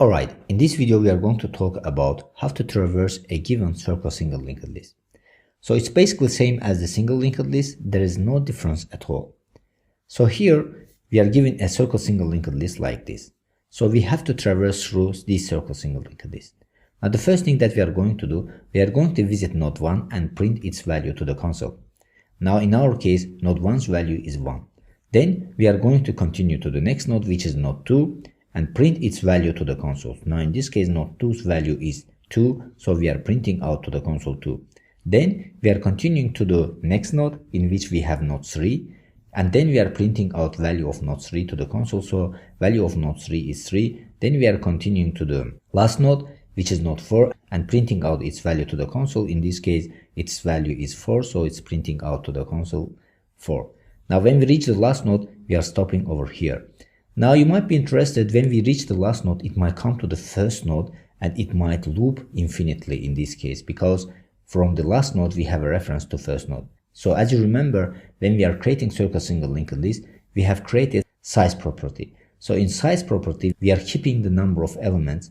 Alright, in this video we are going to talk about how to traverse a given circle single linked list. So it's basically the same as the single linked list, there is no difference at all. So here we are given a circle single linked list like this. So we have to traverse through this circle single linked list. Now the first thing that we are going to do, we are going to visit node 1 and print its value to the console. Now in our case, node 1's value is 1. Then we are going to continue to the next node, which is node 2, and print its value to the console. Now in this case, node 2's value is 2, so we are printing out to the console 2. Then we are continuing to the next node, in which we have node 3, and then we are printing out value of node 3 to the console, so value of node 3 is 3. Then we are continuing to the last node, which is node 4, and printing out its value to the console. In this case, its value is 4, so it's printing out to the console 4. Now when we reach the last node, we are stopping over here. Now you might be interested, when we reach the last node, it might come to the first node and it might loop infinitely in this case, because from the last node we have a reference to first node. So as you remember, when we are creating circle single linked list, we have created size property. So in size property, we are keeping the number of elements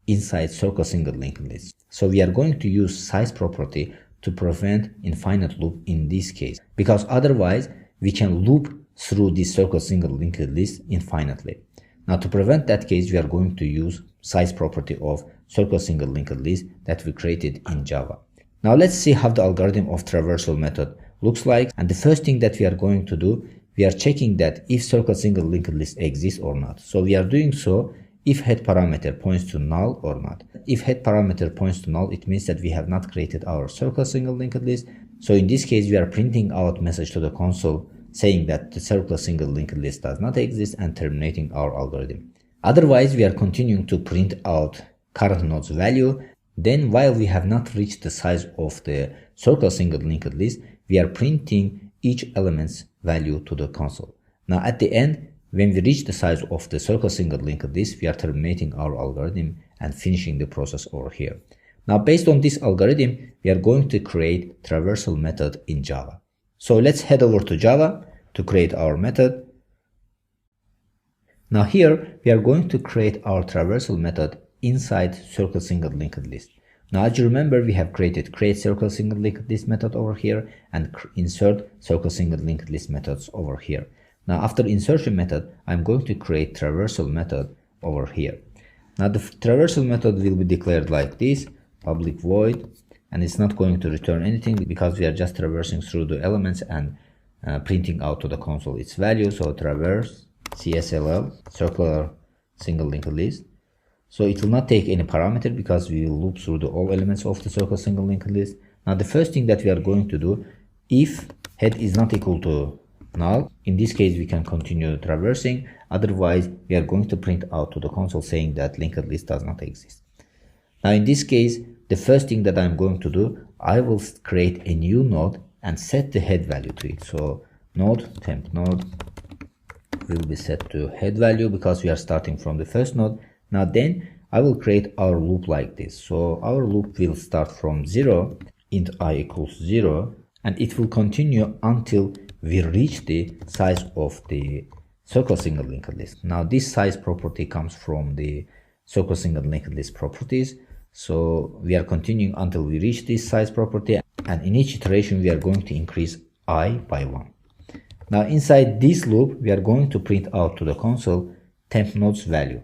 inside circle single linked list. So we are going to use size property to prevent infinite loop in this case, because otherwise we can loop through this circle single linked list infinitely. Now to prevent that case, we are going to use size property of circle single linked list that we created in Java. Now let's see how the algorithm of traversal method looks like. And the first thing that we are going to do, we are checking that if circle single linked list exists or not. So we are doing so if head parameter points to null or not. If head parameter points to null, it means that we have not created our circle single linked list. So in this case, we are printing out message to the console saying that the circle single linked list does not exist and terminating our algorithm. Otherwise, we are continuing to print out current node's value. Then while we have not reached the size of the circle single linked list, we are printing each element's value to the console. Now at the end, when we reach the size of the circle single linked list, we are terminating our algorithm and finishing the process over here. Now based on this algorithm, we are going to create traversal method in Java. So let's head over to Java to create our method. Now here we are going to create our traversal method inside circle single linked list. Now as you remember, we have created create circle single linked list method over here and insert circle single linked list methods over here. Now after insertion method, I'm going to create traversal method over here. Now the traversal method will be declared like this, public void, and it's not going to return anything because we are just traversing through the elements and printing out to the console its value. So traverse CSLL, circular single linked list. So it will not take any parameter because we will loop through the all elements of the circle single linked list. Now the first thing that we are going to do, if head is not equal to null, in this case we can continue traversing, otherwise we are going to print out to the console saying that linked list does not exist. Now in this case, the first thing that I'm going to do, I will create a new node and set the head value to it. So node temp node will be set to head value because we are starting from the first node. Now then I will create our loop like this. So our loop will start from 0, int I equals 0, and it will continue until we reach the size of the circle single linked list. Now this size property comes from the circle single linked list properties. So we are continuing until we reach this size property, and in each iteration we are going to increase I by 1. Now inside this loop we are going to print out to the console temp node's value.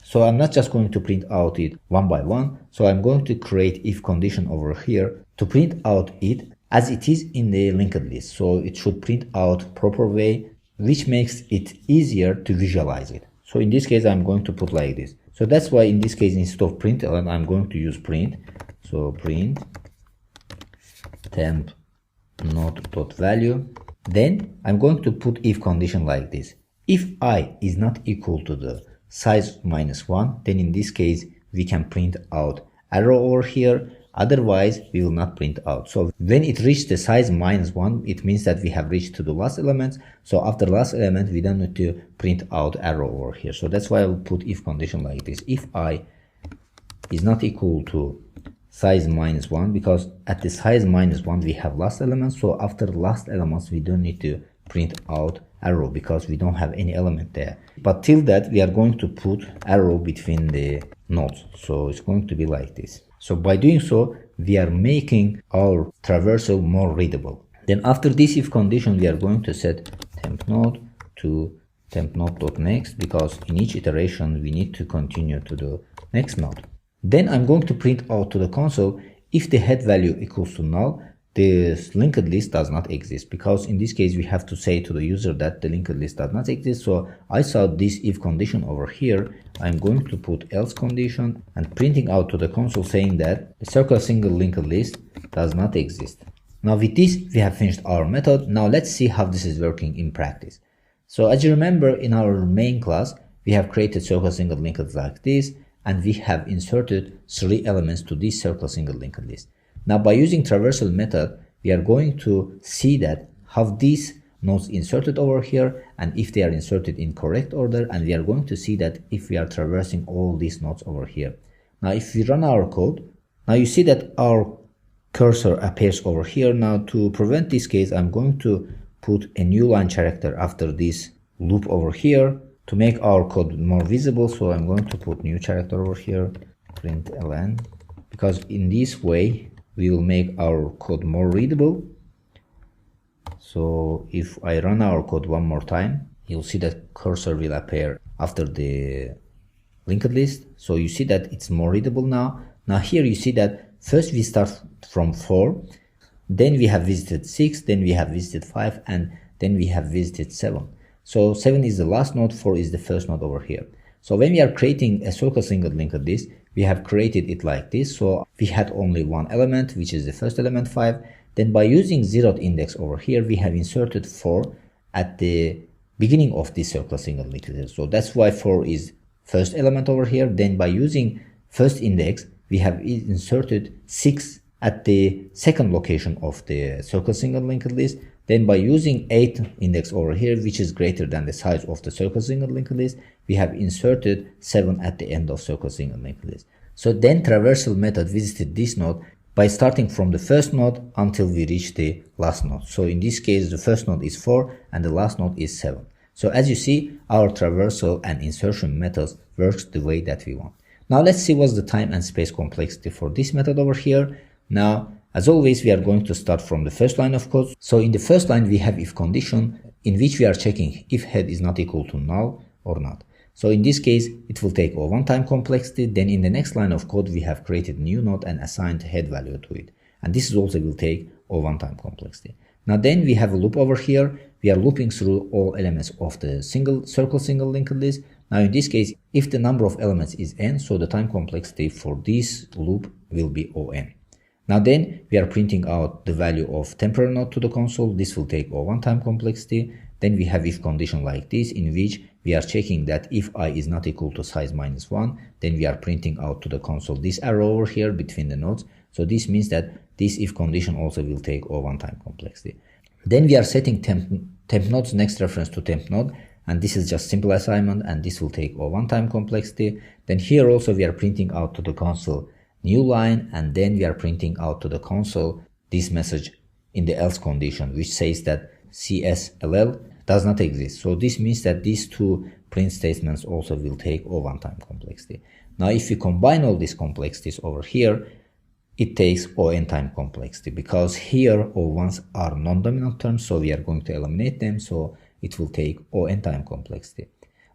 So I'm not just going to print out it one by one, so I'm going to create if condition over here to print out it as it is in the linked list. So it should print out proper way, which makes it easier to visualize it. So in this case I'm going to put like this. So that's why in this case instead of print I'm going to use print. So print temp node.value. Then I'm going to put if condition like this. If I is not equal to the size minus 1, then in this case we can print out arrow over here, otherwise we will not print out. So when it reaches the size minus 1, it means that we have reached to the last element. So after last element we don't need to print out arrow over here. So that's why I will put if condition like this. If I is not equal to size minus 1, because at the size minus 1 we have last elements, so after last elements we don't need to print out arrow because we don't have any element there. But till that, we are going to put arrow between the nodes. So it's going to be like this. So by doing so, we are making our traversal more readable. Then after this if condition, we are going to set temp node to temp node.next, because in each iteration we need to continue to the next node. Then I'm going to print out to the console if the head value equals to null, this linked list does not exist, because in this case we have to say to the user that the linked list does not exist. So I saw this if condition over here. I'm going to put else condition and printing out to the console saying that the circle single linked list does not exist. Now with this we have finished our method. Now let's see how this is working in practice. So as you remember, in our main class we have created circle single linked list like this, and we have inserted 3 elements to this circle single linked list. Now by using traversal method, we are going to see that how these nodes inserted over here and if they are inserted in correct order, and we are going to see that if we are traversing all these nodes over here. Now if we run our code, now you see that our cursor appears over here. Now to prevent this case, I'm going to put a new line character after this loop over here to make our code more visible. So I'm going to put new character over here, println, because in this way we will make our code more readable. So if I run our code one more time, you'll see that cursor will appear after the linked list. So you see that it's more readable now. Now here you see that first we start from 4, then we have visited 6, then we have visited 5, and then we have visited 7. So 7 is the last node, 4 is the first node over here. So when we are creating a circle single linked list, we have created it like this. So we had only one element, which is the first element 5. Then by using zeroth index over here, we have inserted 4 at the beginning of this circle single linked list. So that's why 4 is first element over here. Then by using first index, we have inserted 6 at the second location of the circle single linked list. Then by using 8 index over here, which is greater than the size of the circle single linked list, we have inserted 7 at the end of circle single linked list. So then traversal method visited this node by starting from the first node until we reach the last node. So in this case, the first node is 4 and the last node is 7. So as you see, our traversal and insertion methods works the way that we want. Now let's see what's the time and space complexity for this method over here. Now, as always, we are going to start from the first line of code. So in the first line, we have if condition in which we are checking if head is not equal to null or not. So in this case, it will take O1 time complexity. Then in the next line of code, we have created new node and assigned head value to it. And this is also will take O1 time complexity. Now then we have a loop over here. We are looping through all elements of the circle single linked list. Now in this case, if the number of elements is n, so the time complexity for this loop will be On. Now then we are printing out the value of temporary node to the console. This will take O1 time complexity. Then we have if condition like this, in which we are checking that if I is not equal to size -1, then we are printing out to the console this arrow over here between the nodes. So this means that this if condition also will take O1 time complexity. Then we are setting temp node's next reference to temp node, and this is just simple assignment, and this will take O1 time complexity. Then here also we are printing out to the console new line, and then we are printing out to the console this message in the else condition, which says that CSLL does not exist. So this means that these two print statements also will take O1 time complexity. Now if we combine all these complexities over here, it takes On time complexity, because here O1s are non-dominant terms, so we are going to eliminate them, so it will take On time complexity.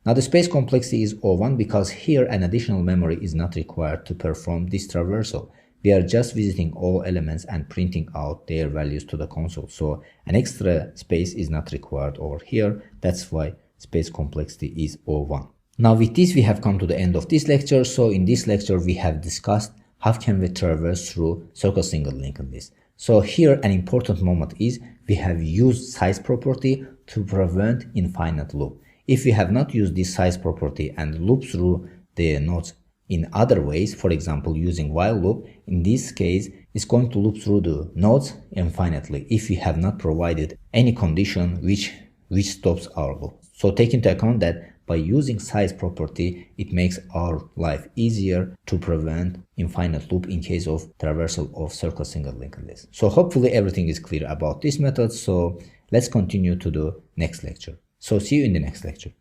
Now the space complexity is O1 because here an additional memory is not required to perform this traversal. We are just visiting all elements and printing out their values to the console. So an extra space is not required over here. That's why space complexity is O1. Now with this we have come to the end of this lecture. So in this lecture we have discussed how can we traverse through circle single linked list. So here an important moment is we have used size property to prevent infinite loop. If we have not used this size property and loop through the nodes in other ways, for example using while loop, in this case it's going to loop through the nodes infinitely if we have not provided any condition which stops our loop. So take into account that by using size property, it makes our life easier to prevent infinite loop in case of traversal of circle single linked list. So hopefully everything is clear about this method. So let's continue to the next lecture. So see you in the next lecture.